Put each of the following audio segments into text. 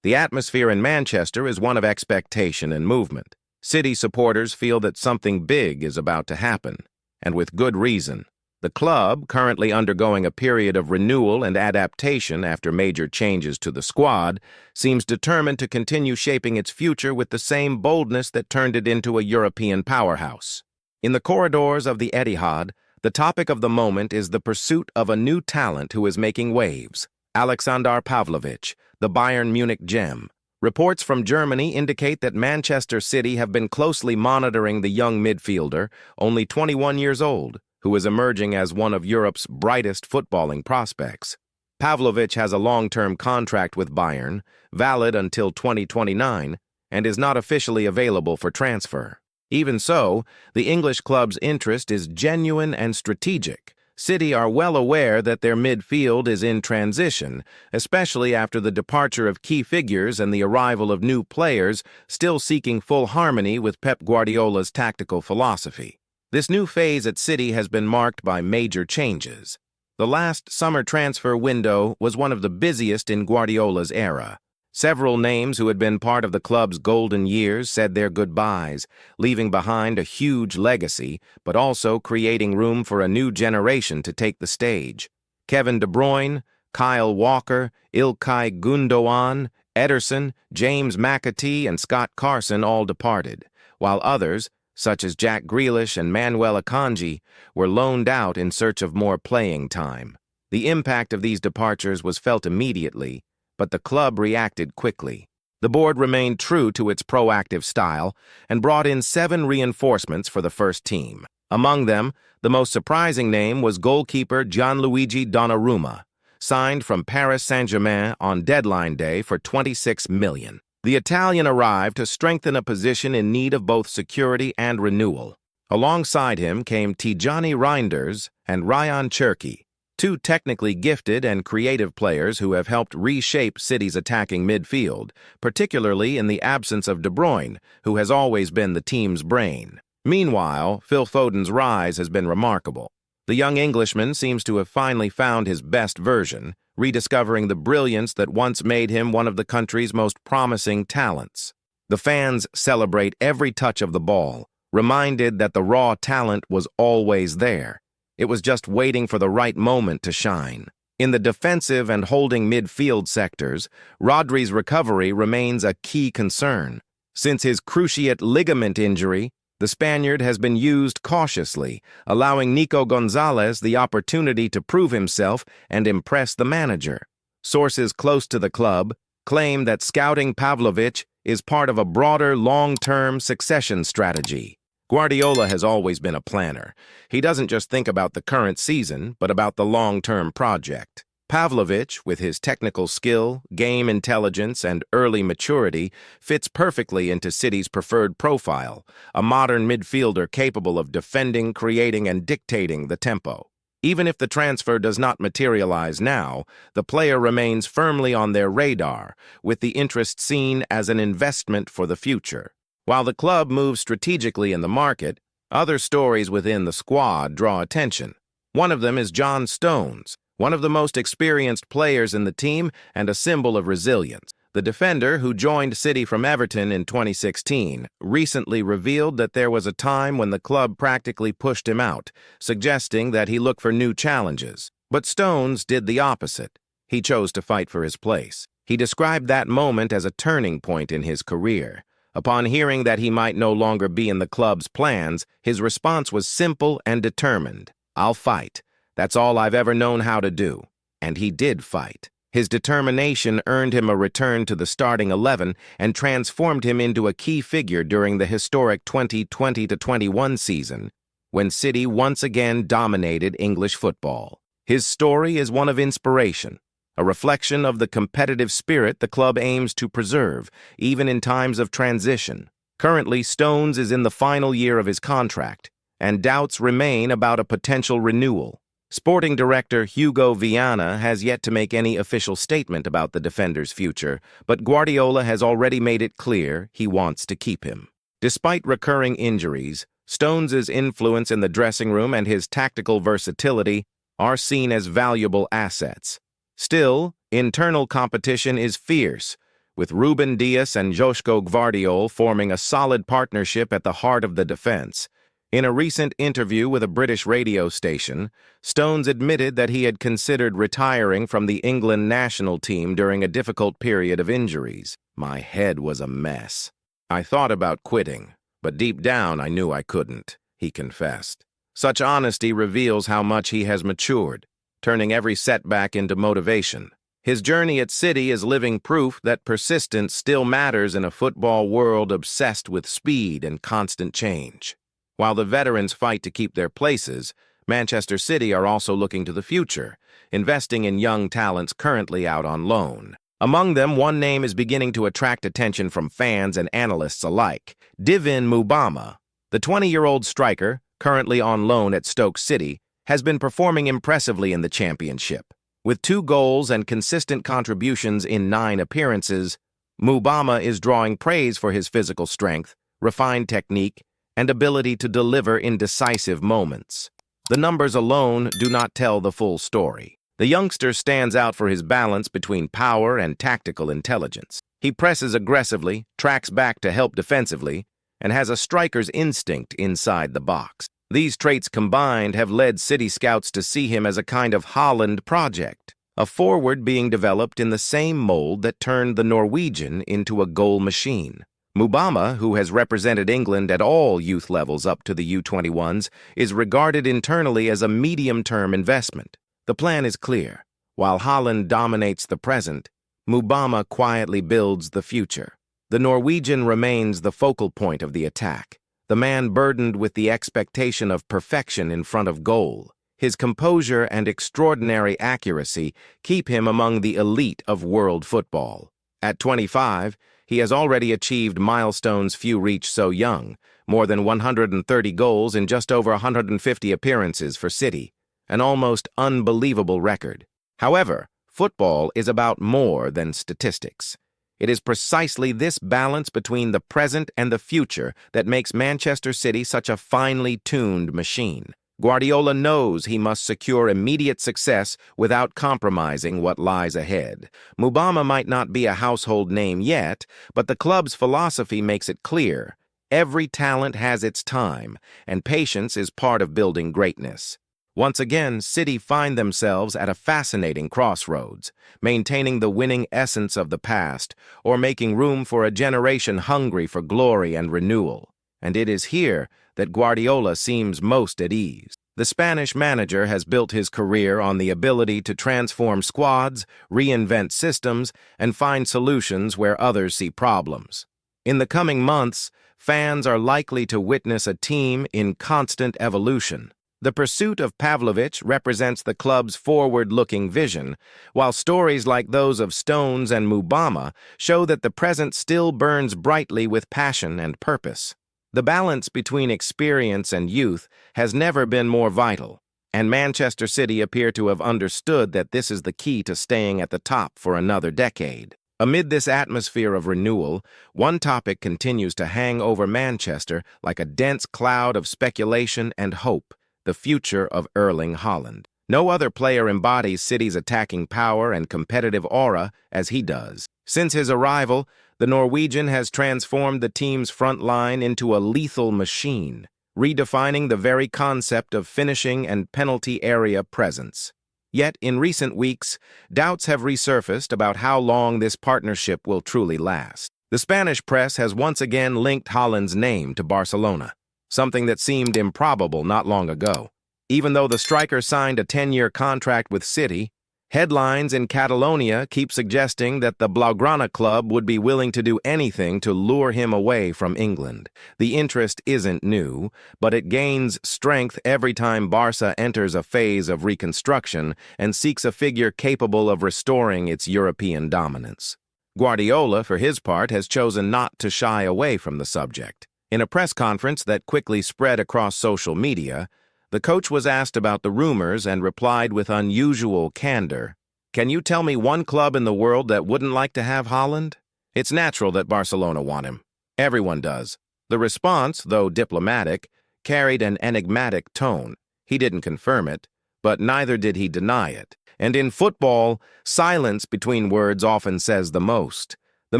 The atmosphere in Manchester is one of expectation and movement. City supporters feel that something big is about to happen, and with good reason. The club, currently undergoing a period of renewal and adaptation after major changes to the squad, seems determined to continue shaping its future with the same boldness that turned it into a European powerhouse. In the corridors of the Etihad, the topic of the moment is the pursuit of a new talent who is making waves, Aleksandar Pavlović, the Bayern Munich gem. Reports from Germany indicate that Manchester City have been closely monitoring the young midfielder, only 21 years old, who is emerging as one of Europe's brightest footballing prospects. Pavlović has a long-term contract with Bayern, valid until 2029, and is not officially available for transfer. Even so, the English club's interest is genuine and strategic. City are well aware that their midfield is in transition, especially after the departure of key figures and the arrival of new players still seeking full harmony with Pep Guardiola's tactical philosophy. This new phase at City has been marked by major changes. The last summer transfer window was one of the busiest in Guardiola's era. Several names who had been part of the club's golden years said their goodbyes, leaving behind a huge legacy, but also creating room for a new generation to take the stage. Kevin De Bruyne, Kyle Walker, Ilkay Gundogan, Ederson, James McAtee, and Scott Carson all departed, while others, such as Jack Grealish and Manuel Akanji, were loaned out in search of more playing time. The impact of these departures was felt immediately, but the club reacted quickly. The board remained true to its proactive style and brought in 7 reinforcements for the first team. Among them, the most surprising name was goalkeeper Gianluigi Donnarumma, signed from Paris Saint-Germain on deadline day for $26 million. The Italian arrived to strengthen a position in need of both security and renewal. Alongside him came Tijani Reinders and Ryan Cherki, 2 technically gifted and creative players who have helped reshape City's attacking midfield, particularly in the absence of De Bruyne, who has always been the team's brain. Meanwhile, Phil Foden's rise has been remarkable. The young Englishman seems to have finally found his best version, rediscovering the brilliance that once made him one of the country's most promising talents. The fans celebrate every touch of the ball, reminded that the raw talent was always there. It was just waiting for the right moment to shine. In the defensive and holding midfield sectors, Rodri's recovery remains a key concern. Since his cruciate ligament injury, the Spaniard has been used cautiously, allowing Nico Gonzalez the opportunity to prove himself and impress the manager. Sources close to the club claim that scouting Pavlović is part of a broader long-term succession strategy. Guardiola has always been a planner. He doesn't just think about the current season, but about the long-term project. Pavlović, with his technical skill, game intelligence, and early maturity, fits perfectly into City's preferred profile, a modern midfielder capable of defending, creating, and dictating the tempo. Even if the transfer does not materialize now, the player remains firmly on their radar, with the interest seen as an investment for the future. While the club moves strategically in the market, other stories within the squad draw attention. One of them is John Stones, one of the most experienced players in the team and a symbol of resilience. The defender, who joined City from Everton in 2016, recently revealed that there was a time when the club practically pushed him out, suggesting that he look for new challenges. But Stones did the opposite. He chose to fight for his place. He described that moment as a turning point in his career. Upon hearing that he might no longer be in the club's plans, his response was simple and determined. "I'll fight. That's all I've ever known how to do." And he did fight. His determination earned him a return to the starting 11 and transformed him into a key figure during the historic 2020-21 season, when City once again dominated English football. His story is one of inspiration, a reflection of the competitive spirit the club aims to preserve, even in times of transition. Currently, Stones is in the final year of his contract, and doubts remain about a potential renewal. Sporting director Hugo Viana has yet to make any official statement about the defender's future, but Guardiola has already made it clear he wants to keep him. Despite recurring injuries, Stones' influence in the dressing room and his tactical versatility are seen as valuable assets. Still, internal competition is fierce, with Ruben Dias and Joško Guardiola forming a solid partnership at the heart of the defense. In a recent interview with a British radio station, Stones admitted that he had considered retiring from the England national team during a difficult period of injuries. "My head was a mess. I thought about quitting, but deep down I knew I couldn't," he confessed. Such honesty reveals how much he has matured, turning every setback into motivation. His journey at City is living proof that persistence still matters in a football world obsessed with speed and constant change. While the veterans fight to keep their places, Manchester City are also looking to the future, investing in young talents currently out on loan. Among them, one name is beginning to attract attention from fans and analysts alike: Divin Mubama. The 20-year-old striker, currently on loan at Stoke City, has been performing impressively in the Championship. With 2 goals and consistent contributions in 9 appearances, Mubama is drawing praise for his physical strength, refined technique, and ability to deliver in decisive moments. The numbers alone do not tell the full story. The youngster stands out for his balance between power and tactical intelligence. He presses aggressively, tracks back to help defensively, and has a striker's instinct inside the box. These traits combined have led City scouts to see him as a kind of Haaland project, a forward being developed in the same mold that turned the Norwegian into a goal machine. Mubama, who has represented England at all youth levels up to the U21s, is regarded internally as a medium-term investment. The plan is clear. While Haaland dominates the present, Mubama quietly builds the future. The Norwegian remains the focal point of the attack, the man burdened with the expectation of perfection in front of goal. His composure and extraordinary accuracy keep him among the elite of world football. At 25, he has already achieved milestones few reach so young, more than 130 goals in just over 150 appearances for City, an almost unbelievable record. However, football is about more than statistics. It is precisely this balance between the present and the future that makes Manchester City such a finely tuned machine. Guardiola knows he must secure immediate success without compromising what lies ahead. Mubama might not be a household name yet, but the club's philosophy makes it clear: every talent has its time, and patience is part of building greatness. Once again, City find themselves at a fascinating crossroads, maintaining the winning essence of the past or making room for a generation hungry for glory and renewal. And it is here that Guardiola seems most at ease. The Spanish manager has built his career on the ability to transform squads, reinvent systems, and find solutions where others see problems. In the coming months, fans are likely to witness a team in constant evolution. The pursuit of Pavlovic represents the club's forward-looking vision, while stories like those of Stones and Mubama show that the present still burns brightly with passion and purpose. The balance between experience and youth has never been more vital, and Manchester City appear to have understood that this is the key to staying at the top for another decade. Amid this atmosphere of renewal, one topic continues to hang over Manchester like a dense cloud of speculation and hope: the future of Erling Haaland. No other player embodies City's attacking power and competitive aura as he does. Since his arrival, the Norwegian has transformed the team's front line into a lethal machine, redefining the very concept of finishing and penalty area presence. Yet, in recent weeks, doubts have resurfaced about how long this partnership will truly last. The Spanish press has once again linked Haaland's name to Barcelona, something that seemed improbable not long ago. Even though the striker signed a 10-year contract with City, headlines in Catalonia keep suggesting that the Blaugrana club would be willing to do anything to lure him away from England. The interest isn't new, but it gains strength every time Barca enters a phase of reconstruction and seeks a figure capable of restoring its European dominance. Guardiola, for his part, has chosen not to shy away from the subject. In a press conference that quickly spread across social media, the coach was asked about the rumors and replied with unusual candor, "Can you tell me one club in the world that wouldn't like to have Haaland? It's natural that Barcelona want him. Everyone does." The response, though diplomatic, carried an enigmatic tone. He didn't confirm it, but neither did he deny it. And in football, silence between words often says the most. The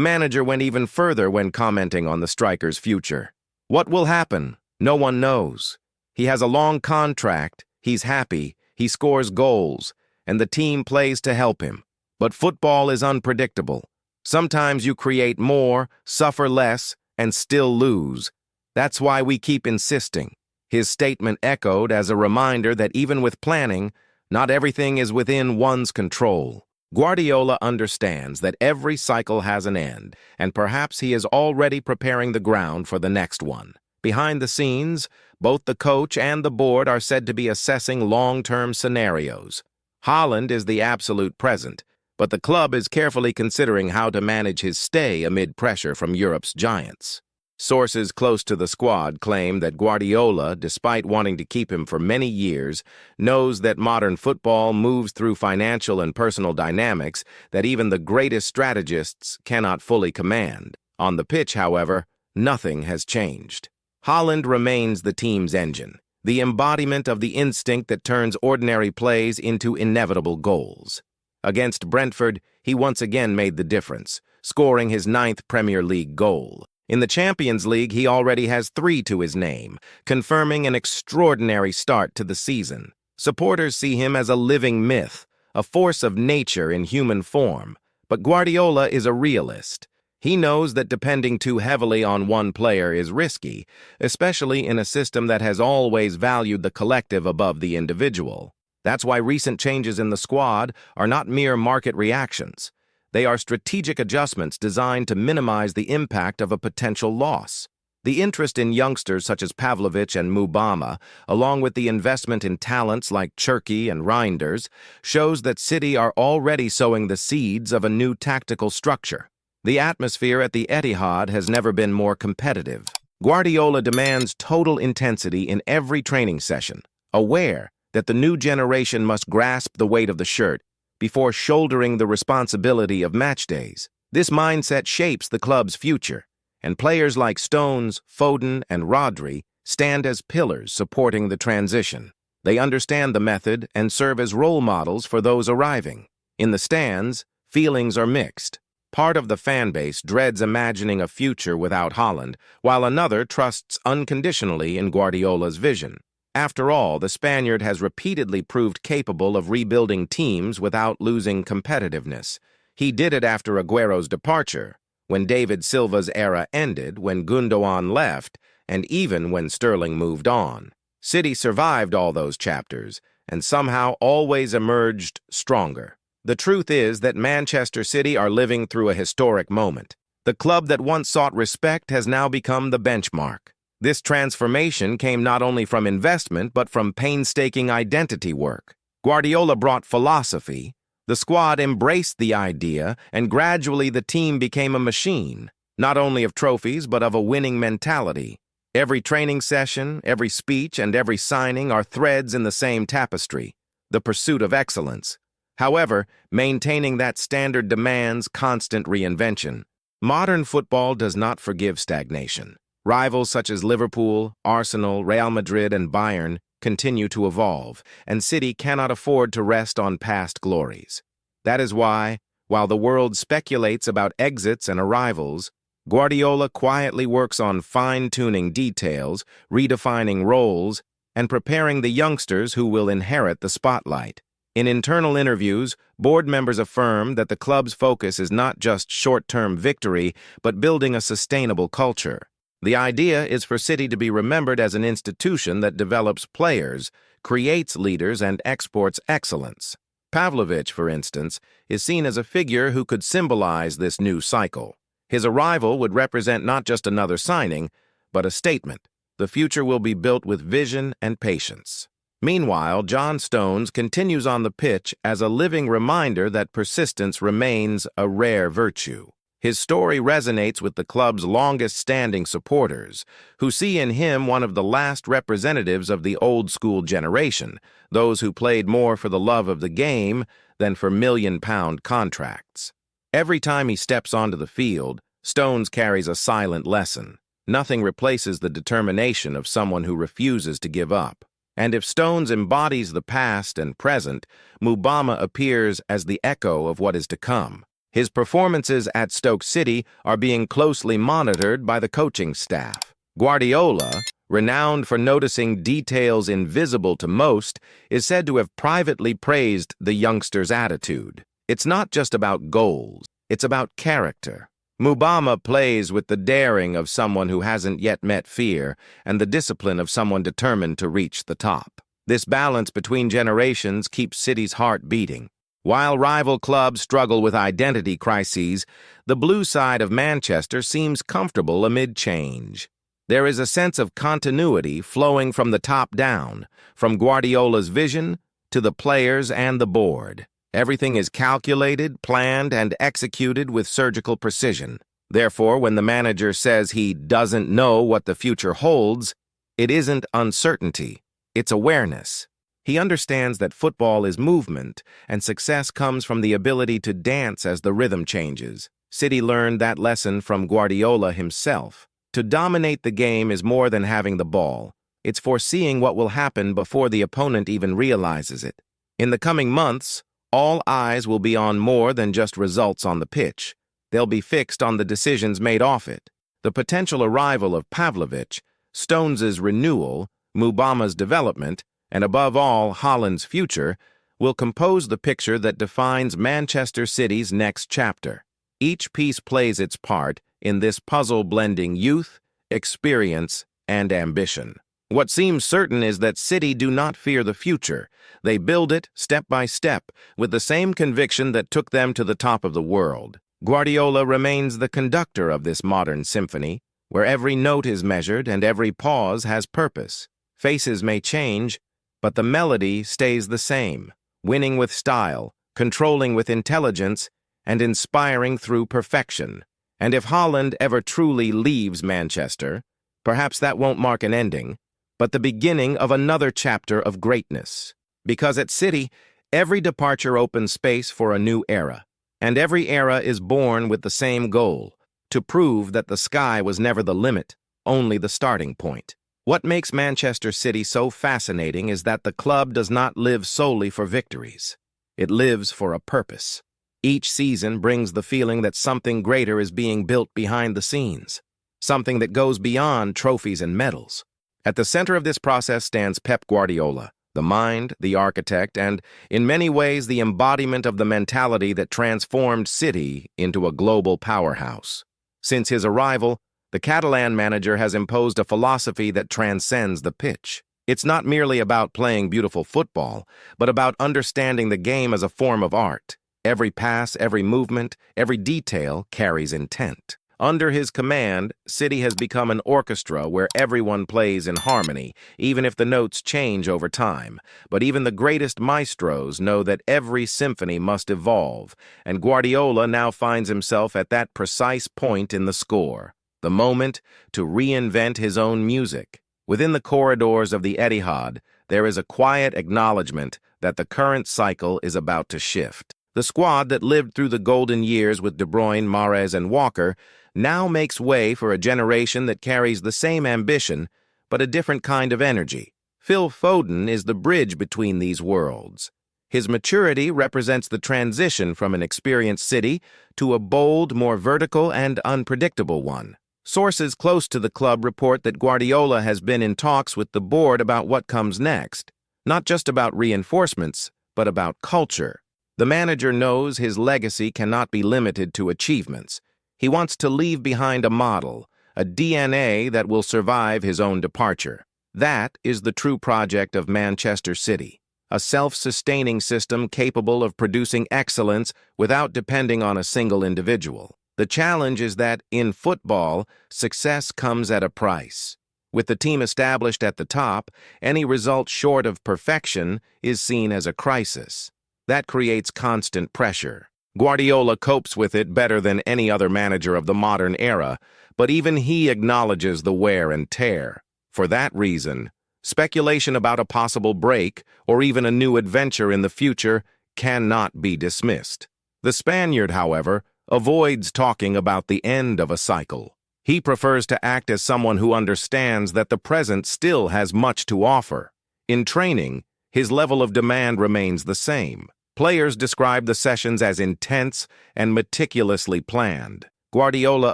manager went even further when commenting on the striker's future. What will happen? No one knows. He has a long contract, he's happy, he scores goals, and the team plays to help him. But football is unpredictable. Sometimes you create more, suffer less, and still lose. That's why we keep insisting. His statement echoed as a reminder that even with planning, not everything is within one's control. Guardiola understands that every cycle has an end, and perhaps he is already preparing the ground for the next one. Behind the scenes, both the coach and the board are said to be assessing long-term scenarios. Haaland is the absolute present, but the club is carefully considering how to manage his stay amid pressure from Europe's giants. Sources close to the squad claim that Guardiola, despite wanting to keep him for many years, knows that modern football moves through financial and personal dynamics that even the greatest strategists cannot fully command. On the pitch, however, nothing has changed. Haaland remains the team's engine, the embodiment of the instinct that turns ordinary plays into inevitable goals. Against Brentford, he once again made the difference, scoring his 9th Premier League goal. In the Champions League, he already has 3 to his name, confirming an extraordinary start to the season. Supporters see him as a living myth, a force of nature in human form. But Guardiola is a realist. He knows that depending too heavily on one player is risky, especially in a system that has always valued the collective above the individual. That's why recent changes in the squad are not mere market reactions. They are strategic adjustments designed to minimize the impact of a potential loss. The interest in youngsters such as Pavlovic and Mubama, along with the investment in talents like Cherki and Reinders, shows that City are already sowing the seeds of a new tactical structure. The atmosphere at the Etihad has never been more competitive. Guardiola demands total intensity in every training session, aware that the new generation must grasp the weight of the shirt before shouldering the responsibility of match days. This mindset shapes the club's future, and players like Stones, Foden, and Rodri stand as pillars supporting the transition. They understand the method and serve as role models for those arriving. In the stands, feelings are mixed. Part of the fan base dreads imagining a future without Haaland, while another trusts unconditionally in Guardiola's vision. After all, the Spaniard has repeatedly proved capable of rebuilding teams without losing competitiveness. He did it after Aguero's departure, when David Silva's era ended, when Gundogan left, and even when Sterling moved on. City survived all those chapters, and somehow always emerged stronger. The truth is that Manchester City are living through a historic moment. The club that once sought respect has now become the benchmark. This transformation came not only from investment, but from painstaking identity work. Guardiola brought philosophy, the squad embraced the idea, and gradually the team became a machine, not only of trophies, but of a winning mentality. Every training session, every speech, and every signing are threads in the same tapestry, the pursuit of excellence. However, maintaining that standard demands constant reinvention. Modern football does not forgive stagnation. Rivals such as Liverpool, Arsenal, Real Madrid, and Bayern continue to evolve, and City cannot afford to rest on past glories. That is why, while the world speculates about exits and arrivals, Guardiola quietly works on fine-tuning details, redefining roles, and preparing the youngsters who will inherit the spotlight. In internal interviews, board members affirm that the club's focus is not just short-term victory, but building a sustainable culture. The idea is for City to be remembered as an institution that develops players, creates leaders, and exports excellence. Pavlovic, for instance, is seen as a figure who could symbolize this new cycle. His arrival would represent not just another signing, but a statement. The future will be built with vision and patience. Meanwhile, John Stones continues on the pitch as a living reminder that persistence remains a rare virtue. His story resonates with the club's longest-standing supporters, who see in him one of the last representatives of the old-school generation, those who played more for the love of the game than for million-pound contracts. Every time he steps onto the field, Stones carries a silent lesson. Nothing replaces the determination of someone who refuses to give up. And if Stones embodies the past and present, Mubama appears as the echo of what is to come. His performances at Stoke City are being closely monitored by the coaching staff. Guardiola, renowned for noticing details invisible to most, is said to have privately praised the youngster's attitude. It's not just about goals, it's about character. Mubama plays with the daring of someone who hasn't yet met fear and the discipline of someone determined to reach the top. This balance between generations keeps City's heart beating. While rival clubs struggle with identity crises, the blue side of Manchester seems comfortable amid change. There is a sense of continuity flowing from the top down, from Guardiola's vision to the players and the board. Everything is calculated, planned, and executed with surgical precision. Therefore, when the manager says he doesn't know what the future holds, it isn't uncertainty, it's awareness. He understands that football is movement, and success comes from the ability to dance as the rhythm changes. City learned that lesson from Guardiola himself. To dominate the game is more than having the ball. It's foreseeing what will happen before the opponent even realizes it. In the coming months, all eyes will be on more than just results on the pitch. They'll be fixed on the decisions made off it. The potential arrival of Pavlovic, Stones's renewal, Mubama's development, and above all, Haaland's future, will compose the picture that defines Manchester City's next chapter. Each piece plays its part in this puzzle blending youth, experience, and ambition. What seems certain is that City do not fear the future. They build it step by step with the same conviction that took them to the top of the world. Guardiola remains the conductor of this modern symphony, where every note is measured and every pause has purpose. Faces may change, but the melody stays the same, winning with style, controlling with intelligence, and inspiring through perfection. And if Haaland ever truly leaves Manchester, perhaps that won't mark an ending, but the beginning of another chapter of greatness. Because at City, every departure opens space for a new era, and every era is born with the same goal, to prove that the sky was never the limit, only the starting point. What makes Manchester City so fascinating is that the club does not live solely for victories. It lives for a purpose. Each season brings the feeling that something greater is being built behind the scenes, something that goes beyond trophies and medals. At the center of this process stands Pep Guardiola, the mind, the architect, and, in many ways, the embodiment of the mentality that transformed City into a global powerhouse. Since his arrival, the Catalan manager has imposed a philosophy that transcends the pitch. It's not merely about playing beautiful football, but about understanding the game as a form of art. Every pass, every movement, every detail carries intent. Under his command, City has become an orchestra where everyone plays in harmony, even if the notes change over time. But even the greatest maestros know that every symphony must evolve, and Guardiola now finds himself at that precise point in the score. The moment to reinvent his own music. Within the corridors of the Etihad, there is a quiet acknowledgement that the current cycle is about to shift. The squad that lived through the golden years with De Bruyne, Mahrez, and Walker now makes way for a generation that carries the same ambition, but a different kind of energy. Phil Foden is the bridge between these worlds. His maturity represents the transition from an experienced City to a bold, more vertical, and unpredictable one. Sources close to the club report that Guardiola has been in talks with the board about what comes next, not just about reinforcements, but about culture. The manager knows his legacy cannot be limited to achievements. He wants to leave behind a model, a DNA that will survive his own departure. That is the true project of Manchester City, a self-sustaining system capable of producing excellence without depending on a single individual. The challenge is that, in football, success comes at a price. With the team established at the top, any result short of perfection is seen as a crisis. That creates constant pressure. Guardiola copes with it better than any other manager of the modern era, but even he acknowledges the wear and tear. For that reason, speculation about a possible break or even a new adventure in the future cannot be dismissed. The Spaniard, however, avoids talking about the end of a cycle. He prefers to act as someone who understands that the present still has much to offer. In training, his level of demand remains the same. Players describe the sessions as intense and meticulously planned. Guardiola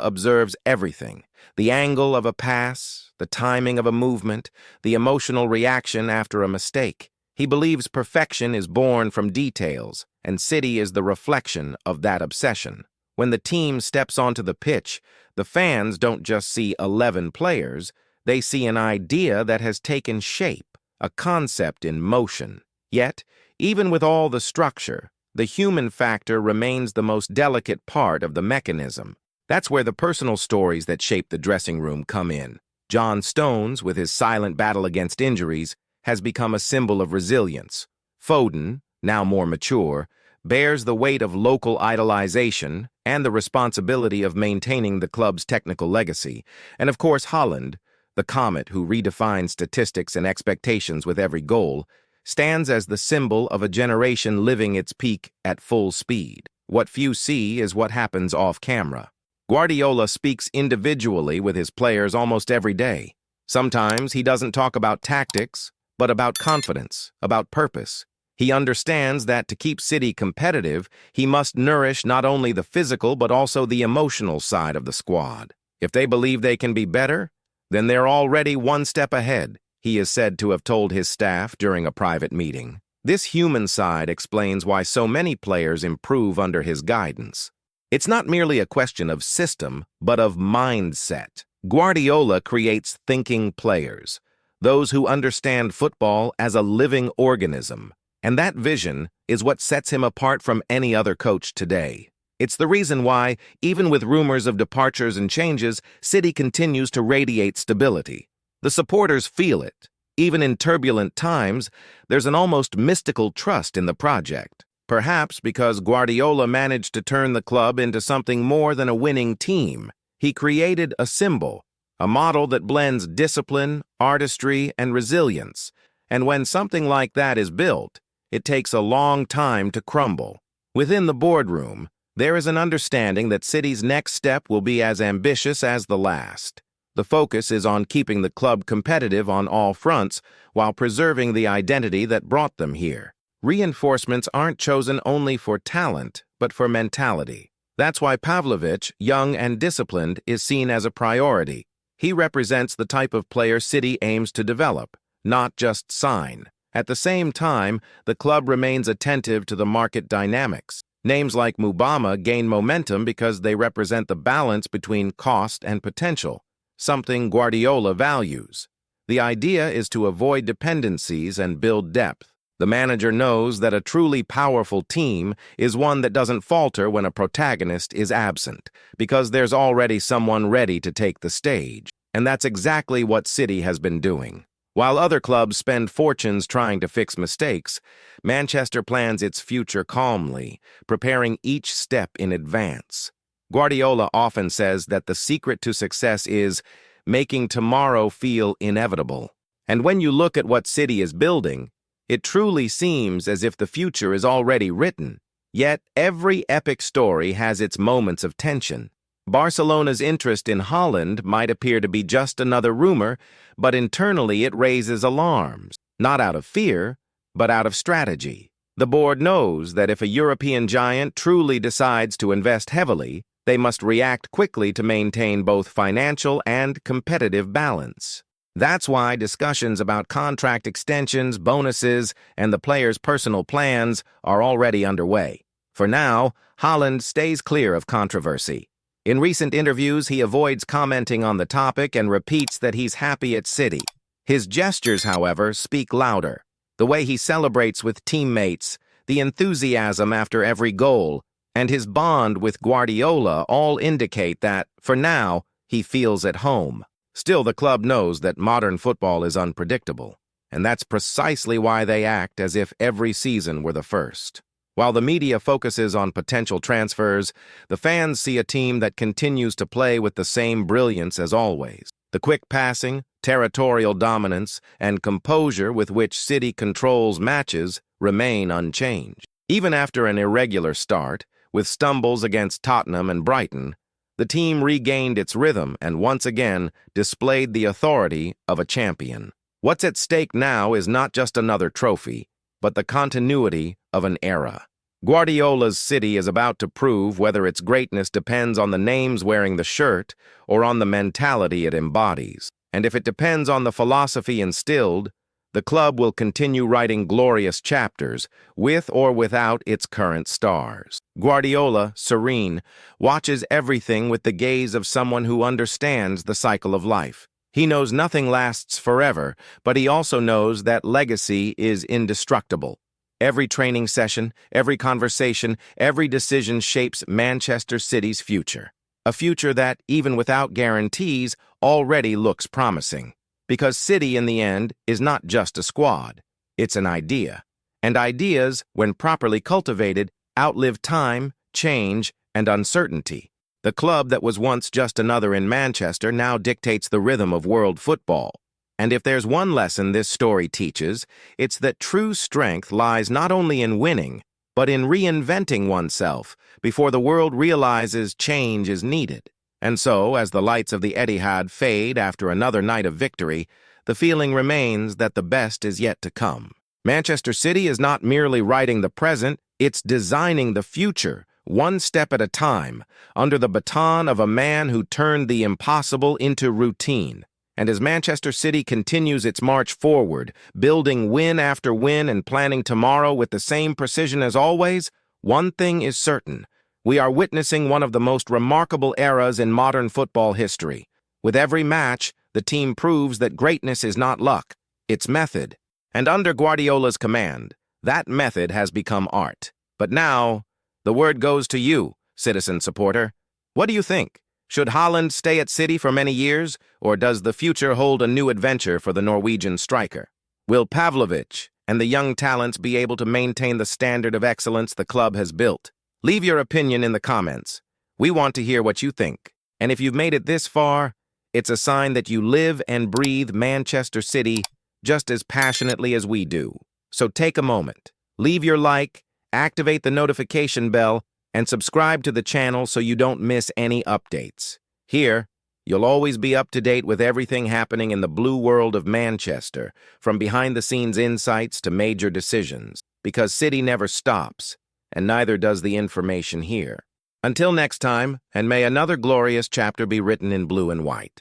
observes everything: the angle of a pass, the timing of a movement, the emotional reaction after a mistake. He believes perfection is born from details, and City is the reflection of that obsession. When the team steps onto the pitch, the fans don't just see 11 players, they see an idea that has taken shape, a concept in motion. Yet, even with all the structure, the human factor remains the most delicate part of the mechanism. That's where the personal stories that shape the dressing room come in. John Stones, with his silent battle against injuries, has become a symbol of resilience. Foden, now more mature, bears the weight of local idolization and the responsibility of maintaining the club's technical legacy. And of course, Haaland, the comet who redefines statistics and expectations with every goal, stands as the symbol of a generation living its peak at full speed. What few see is what happens off camera. Guardiola speaks individually with his players almost every day. Sometimes he doesn't talk about tactics, but about confidence, about purpose. He understands that to keep City competitive, he must nourish not only the physical but also the emotional side of the squad. If they believe they can be better, then they're already one step ahead, he is said to have told his staff during a private meeting. This human side explains why so many players improve under his guidance. It's not merely a question of system, but of mindset. Guardiola creates thinking players, those who understand football as a living organism. And that vision is what sets him apart from any other coach today. It's the reason why, even with rumors of departures and changes, City continues to radiate stability. The supporters feel it. Even in turbulent times, there's an almost mystical trust in the project. Perhaps because Guardiola managed to turn the club into something more than a winning team. He created a symbol, a model that blends discipline, artistry, and resilience. And when something like that is built, it takes a long time to crumble. Within the boardroom, there is an understanding that City's next step will be as ambitious as the last. The focus is on keeping the club competitive on all fronts while preserving the identity that brought them here. Reinforcements aren't chosen only for talent, but for mentality. That's why Pavlovic, young and disciplined, is seen as a priority. He represents the type of player City aims to develop, not just sign. At the same time, the club remains attentive to the market dynamics. Names like Mubama gain momentum because they represent the balance between cost and potential, something Guardiola values. The idea is to avoid dependencies and build depth. The manager knows that a truly powerful team is one that doesn't falter when a protagonist is absent, because there's already someone ready to take the stage. And that's exactly what City has been doing. While other clubs spend fortunes trying to fix mistakes, Manchester plans its future calmly, preparing each step in advance. Guardiola often says that the secret to success is making tomorrow feel inevitable. And when you look at what City is building, it truly seems as if the future is already written. Yet every epic story has its moments of tension. Barcelona's interest in Haaland might appear to be just another rumor, but internally it raises alarms, not out of fear, but out of strategy. The board knows that if a European giant truly decides to invest heavily, they must react quickly to maintain both financial and competitive balance. That's why discussions about contract extensions, bonuses, and the players' personal plans are already underway. For now, Haaland stays clear of controversy. In recent interviews, he avoids commenting on the topic and repeats that he's happy at City. His gestures, however, speak louder. The way he celebrates with teammates, the enthusiasm after every goal, and his bond with Guardiola all indicate that, for now, he feels at home. Still, the club knows that modern football is unpredictable, and that's precisely why they act as if every season were the first. While the media focuses on potential transfers, the fans see a team that continues to play with the same brilliance as always. The quick passing, territorial dominance, and composure with which City controls matches remain unchanged. Even after an irregular start, with stumbles against Tottenham and Brighton, the team regained its rhythm and once again displayed the authority of a champion. What's at stake now is not just another trophy, but the continuity of an era. Guardiola's City is about to prove whether its greatness depends on the names wearing the shirt or on the mentality it embodies. And if it depends on the philosophy instilled, the club will continue writing glorious chapters, with or without its current stars. Guardiola, serene, watches everything with the gaze of someone who understands the cycle of life. He knows nothing lasts forever, but he also knows that legacy is indestructible. Every training session, every conversation, every decision shapes Manchester City's future. A future that, even without guarantees, already looks promising. Because City, in the end, is not just a squad. It's an idea. And ideas, when properly cultivated, outlive time, change, and uncertainty. The club that was once just another in Manchester now dictates the rhythm of world football. And if there's one lesson this story teaches, it's that true strength lies not only in winning, but in reinventing oneself before the world realizes change is needed. And so, as the lights of the Etihad fade after another night of victory, the feeling remains that the best is yet to come. Manchester City is not merely writing the present, it's designing the future, one step at a time, under the baton of a man who turned the impossible into routine. And as Manchester City continues its march forward, building win after win and planning tomorrow with the same precision as always, one thing is certain. We are witnessing one of the most remarkable eras in modern football history. With every match, the team proves that greatness is not luck, it's method. And under Guardiola's command, that method has become art. But now, the word goes to you, citizen supporter. What do you think? Should Haaland stay at City for many years, or does the future hold a new adventure for the Norwegian striker? Will Pavlovic and the young talents be able to maintain the standard of excellence the club has built? Leave your opinion in the comments. We want to hear what you think. And if you've made it this far, it's a sign that you live and breathe Manchester City just as passionately as we do. So take a moment, leave your like, activate the notification bell, and subscribe to the channel so you don't miss any updates. Here, you'll always be up to date with everything happening in the blue world of Manchester, from behind-the-scenes insights to major decisions, because City never stops, and neither does the information here. Until next time, and may another glorious chapter be written in blue and white.